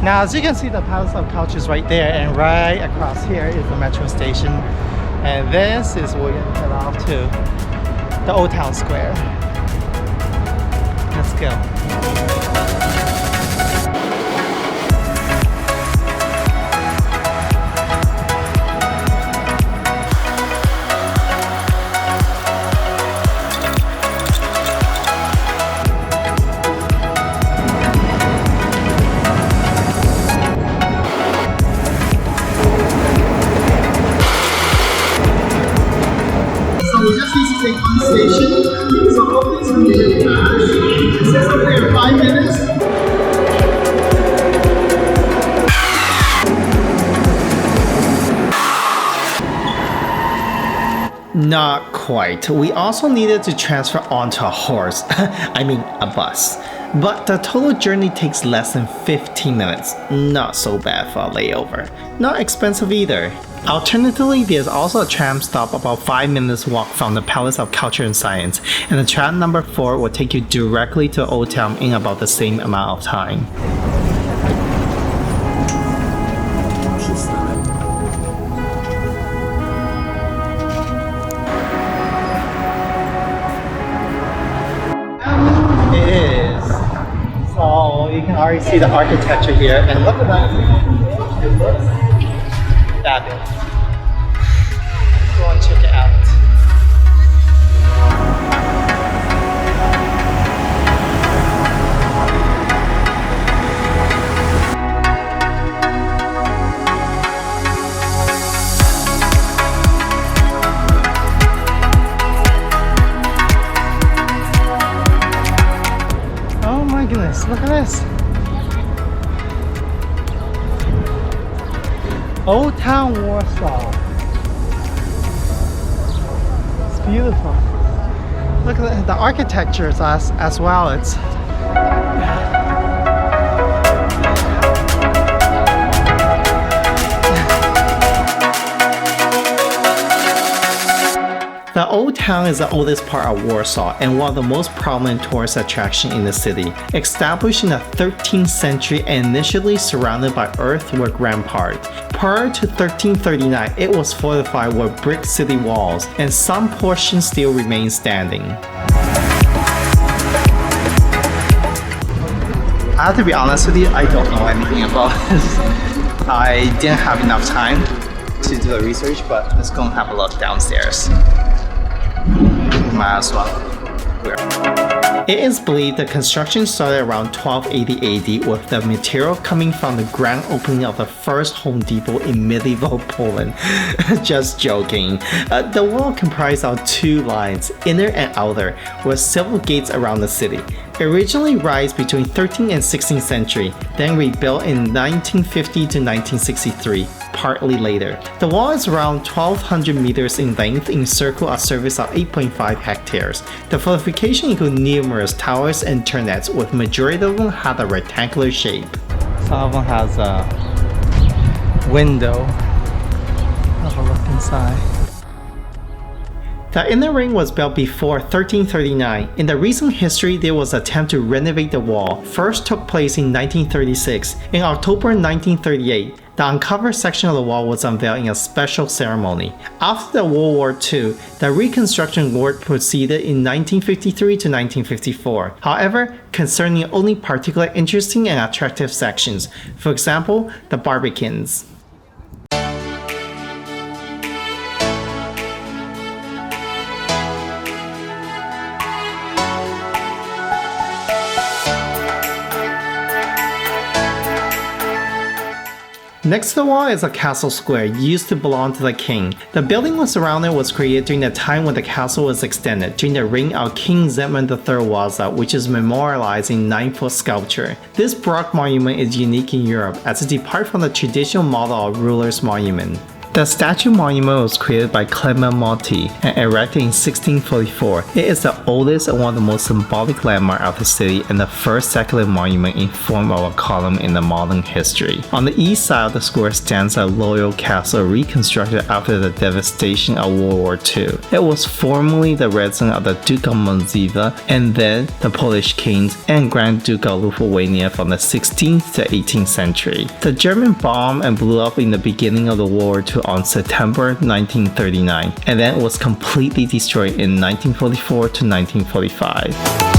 Now, as you can see, the Palace of Culture is right there, and right across here is the metro station. And this is where we're gonna head off to the Old Town Square. Let's go. We just need to take one station, so hopefully it's going to be really fast. It says up there 5 minutes. Not quite. We also needed to transfer onto a horse, I mean a bus. But the total journey takes less than 15 minutes. Not so bad for a layover. Not expensive either. Alternatively, there's also a tram stop about 5 minutes walk from the Palace of Culture and Science, and the tram number 4 will take you directly to Old Town in about the same amount of time. It is. So you can already see the architecture here, and look at that. It looks fabulous. Go and check it out. Oh my goodness, look at this. Old Town Warsaw. It's beautiful. Look at the architecture as well. It's The Old Town is the oldest part of Warsaw and one of the most prominent tourist attractions in the city. Established in the 13th century and initially surrounded by earthwork rampart. Prior to 1339, it was fortified with brick city walls, and some portions still remain standing. I have to be honest with you, I don't know anything about this. I didn't have enough time to do the research, but let's go and have a look downstairs. Might as well. It is believed the construction started around 1280 AD with the material coming from the grand opening of the first Home Depot in medieval Poland. Just joking. The wall comprised of 2 lines, inner and outer, with several gates around the city. Originally raised between 13th and 16th century, then rebuilt in 1950 to 1963, partly later. The wall is around 1200 meters in length, encircled a surface of 8.5 hectares. The fortification includes numerous towers and turnets, with majority of them have a rectangular shape. Some of them has a window. Have a look inside. The inner ring was built before 1339. In the recent history, there was an attempt to renovate the wall. First took place in 1936. In October 1938, the uncovered section of the wall was unveiled in a special ceremony. After the World War II, the reconstruction work proceeded in 1953 to 1954. However, concerning only particular interesting and attractive sections. For example, the barbicans. Next to the wall is a castle square used to belong to the king. The building was surrounded was created during the time when the castle was extended, during the reign of King Zygmunt III Waza, which is memorialized in 9-foot sculpture. This Baroque monument is unique in Europe as it departs from the traditional model of ruler's monument. The statue monument was created by Clement Monti and erected in 1644. It is the oldest and one of the most symbolic landmarks of the city and the first secular monument in form of a column in the modern history. On the east side of the square stands a loyal castle reconstructed after the devastation of World War II. It was formerly the residence of the Duke of Montziva and then the Polish kings and Grand Duke of Lithuania from the 16th to 18th century. The German bombed and blew up in the beginning of the World War II on September 1939, and then it was completely destroyed in 1944 to 1945.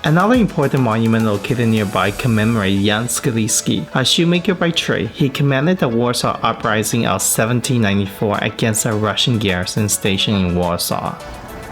Another important monument located nearby commemorates Jan Scoliski, a shoemaker by trade. He commanded the Warsaw Uprising of 1794 against a Russian garrison stationed in Warsaw.